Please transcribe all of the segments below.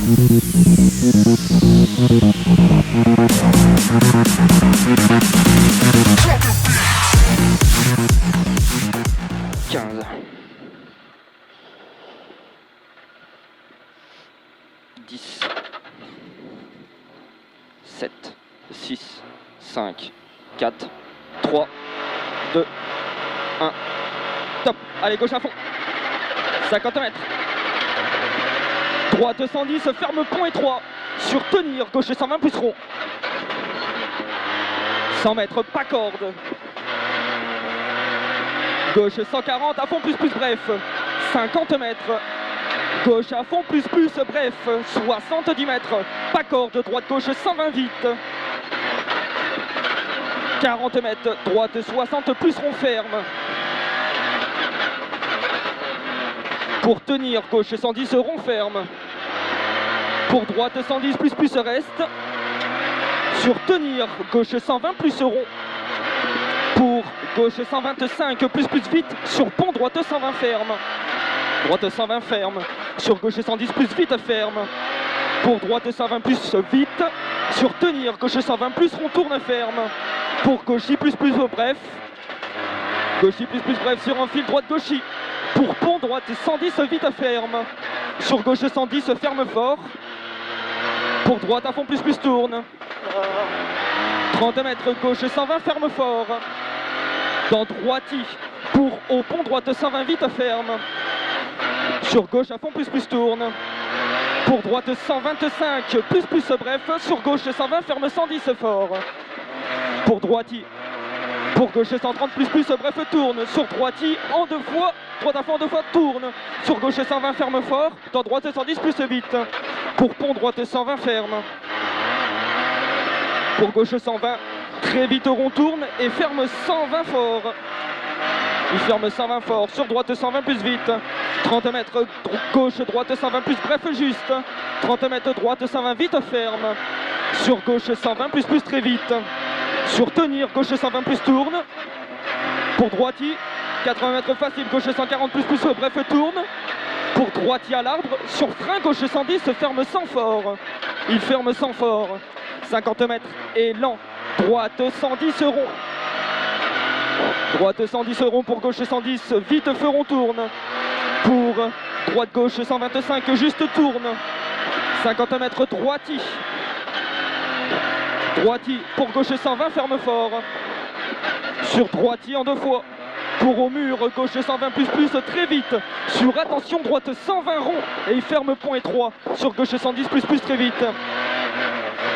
15. 10. 7. 6. 5. 4. 3. 2. 1. Top. Allez, gauche à fond. 50 mètres. Droite 110, ferme pont étroit. Sur tenir, gauche 120 plus rond. 100 mètres, pas corde. Gauche 140, à fond plus bref. 50 mètres. Gauche à fond plus bref. 70 mètres. Pas corde, droite gauche 120 vite. 40 mètres, droite 60 plus rond ferme. Pour tenir, gauche 110 rond ferme. Pour droite 110 plus reste. Sur tenir, gauche 120 plus rond. Pour gauche 125 plus vite. Sur pont, droite 120 ferme. Droite 120 ferme. Sur gauche 110 plus vite ferme. Pour droite 120 plus vite. Sur tenir, gauche 120 plus rond tourne ferme. Pour gauchy plus bref. Gauchy plus bref sur un fil droite gauchy. Pour pont droite 110 vite ferme. Sur gauche 110 ferme fort. Pour droite à fond plus tourne. 30 mètres gauche 120 ferme fort. Dans droiti. Pour au pont droite 120 vite ferme. Sur gauche à fond plus tourne. Pour droite 125 plus bref. Sur gauche 120 ferme 110 fort. Pour droiti. Pour gauche 130 plus bref tourne. Sur droiti en deux fois. Droite à fond en deux fois tourne. Sur gauche 120 ferme fort. Dans droite 110 plus vite. Pour pont droite 120 ferme. Pour gauche 120 très vite rond tourne et ferme 120 fort. Il ferme 120 fort. Sur droite 120 plus vite. 30 mètres gauche droite 120 plus bref juste. 30 mètres droite 120 vite ferme. Sur gauche 120 plus très vite. Sur tenir, gauche 120 plus tourne. Pour droiti, 80 mètres facile, gauche 140 plus bref tourne. Pour droiti à l'arbre, sur frein, gauche 110 ferme 100 fort. Il ferme 100 fort. 50 mètres et lent. Droite 110 rond. Droite 110 rond pour gauche 110, vite feu rond tourne. Pour droite gauche 125, juste tourne. 50 mètres droiti. Droiti pour gauche 120, ferme fort. Sur droiti en deux fois. Pour au mur, gauche 120 plus très vite. Sur attention, droite 120 rond. Et il ferme pont étroit. Sur gauche 110 plus très vite.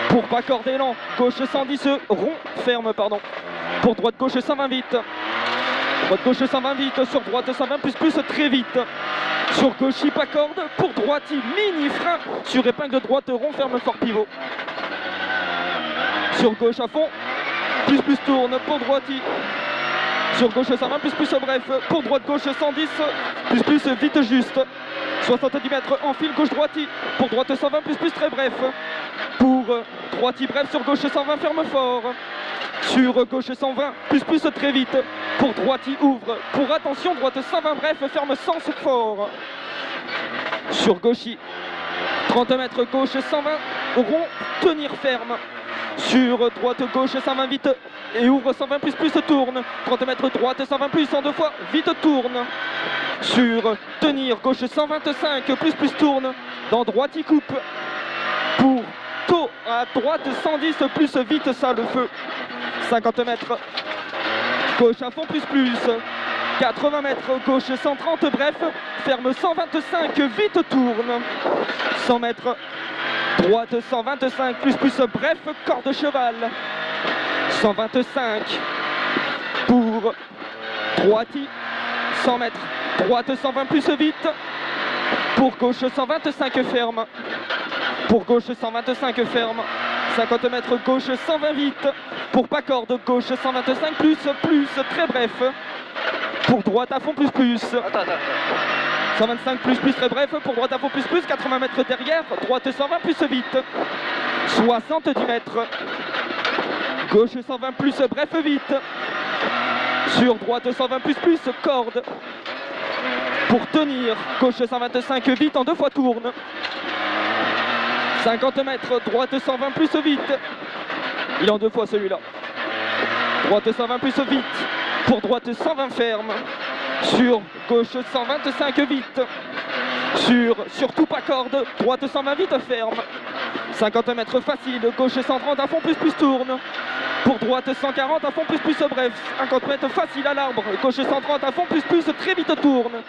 Pour pas corde élan, gauche 110 rond, ferme pardon. Pour droite gauche 120 vite. Droite gauche 120 vite. Sur droite 120 plus très vite. Sur gauche pas corde. Pour droite mini frein. Sur épingle droite rond, ferme fort pivot. Sur gauche à fond, plus tourne pour droiti. Sur gauche 120 plus bref. Pour droite gauche 110 plus vite juste. 70 mètres en fil gauche droiti. Pour droite 120 plus très bref. Pour droiti bref sur gauche 120 ferme fort. Sur gauche 120 plus très vite. Pour droiti ouvre. Pour attention droite 120 bref ferme 100 fort. Sur gauchi 30 mètres gauche 120 rond tenir ferme. Sur droite gauche 120 vite et ouvre 120 plus tourne. 30 mètres droite 120 plus en deux fois vite tourne. Sur tenir gauche 125 plus tourne. Dans droite il coupe. Pour tôt à droite 110 plus vite ça le feu. 50 mètres gauche à fond plus. 80 mètres gauche 130 bref. Ferme 125 vite tourne. 100 mètres droite 125 plus bref, corde cheval. 125 pour droiti. 100 mètres droite 120 plus vite. Pour gauche 125 ferme. Pour gauche 125 ferme. 50 mètres gauche 120 vite. Pour pas corde gauche 125 plus très bref. Pour droite à fond plus. 125 plus très bref, pour droite à fond plus, 80 mètres derrière, droite 120 plus vite, 70 mètres, gauche 120 plus bref vite, sur droite 120 plus, corde, pour tenir, gauche 125 vite en deux fois tourne, 50 mètres, droite 120 plus vite. Il est en 2 fois celui-là. Droite 120 plus vite. Pour droite 120 ferme. Sur gauche 125 vite. Surtout pas corde. Droite 120 vite ferme. 50 mètres facile. Gauche 130 à fond plus tourne. Pour droite 140 à fond plus bref. 50 mètres facile à l'arbre. Gauche 130 à fond plus très vite tourne.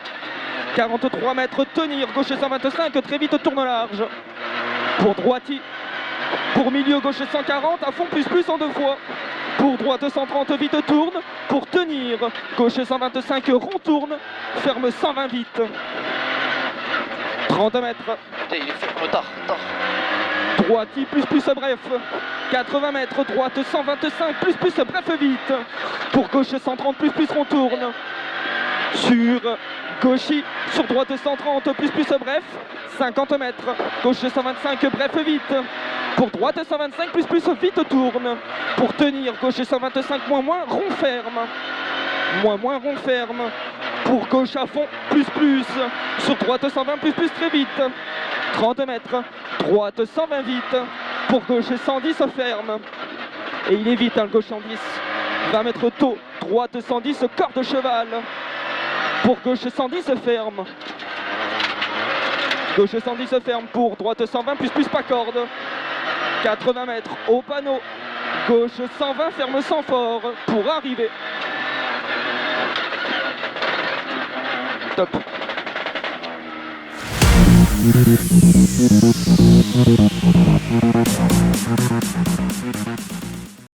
43 mètres tenir. Gauche 125 très vite tourne large. Pour droiti. Pour milieu gauche 140 à fond plus en 2 fois. Pour droite 130 vite tourne. Pour tenir gauche 125 rond tourne. Ferme 120 vite. 30 mètres. Il est fait retard. Droiti plus bref. 80 mètres droite 125 plus bref vite. Pour gauche 130 plus rond tourne. Sur gauchi, sur droite 130 plus bref. 50 mètres. Gauche 125 bref vite. Pour droite 125 plus vite tourne. Pour tenir gauche 125 moins rond ferme. Moins rond ferme. Pour gauche à fond plus. Sur droite 120 plus très vite. 30 mètres. Droite 120 vite. Pour gauche 110 ferme. Et il est vite le gauche 110. 20 mètres tôt. Droite 110 corde cheval. Pour gauche 110 ferme. Gauche 110 ferme pour droite 120 plus pas corde. 80 mètres au panneau. Gauche 120 ferme sans fort pour arriver. Top.